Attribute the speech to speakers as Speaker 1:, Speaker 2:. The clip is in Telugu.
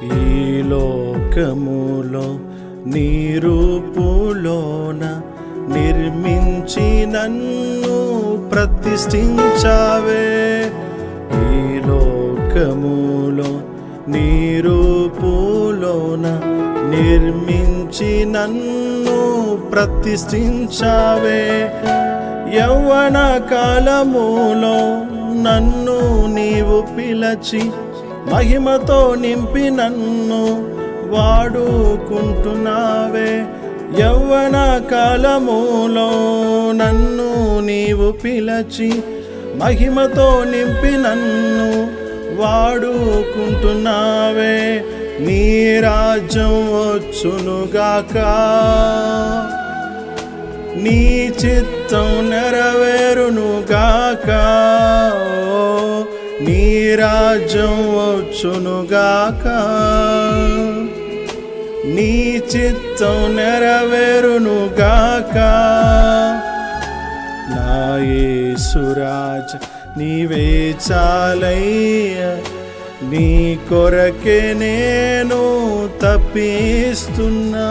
Speaker 1: ఈ లోకములో నీ రూపులోన నిర్మించి నన్ను ప్రతిష్ఠించావే. ఈ లోకములో నీ రూపులోన నిర్మించి నన్ను ప్రతిష్ఠించావే. యవ్వన కాలములో నన్ను నీవు పిలచి మహిమతో నింపి నన్ను వాడుకుంటున్నావే. యవ్వన కాలములో నన్ను నీవు పిలచి మహిమతో నింపి నన్ను వాడుకుంటున్నావే. నీ రాజ్యం వచ్చునుగాక, నీ చిత్తం నెరవేరునుగాక. నీ రాజ్యం వచ్చునుగాక, నీ చిత్తం నెరవేరునుగాక. నా యేసురాజ నీవే చాలయ్యా, నీ కొరకే నేను తప్పిస్తున్నా.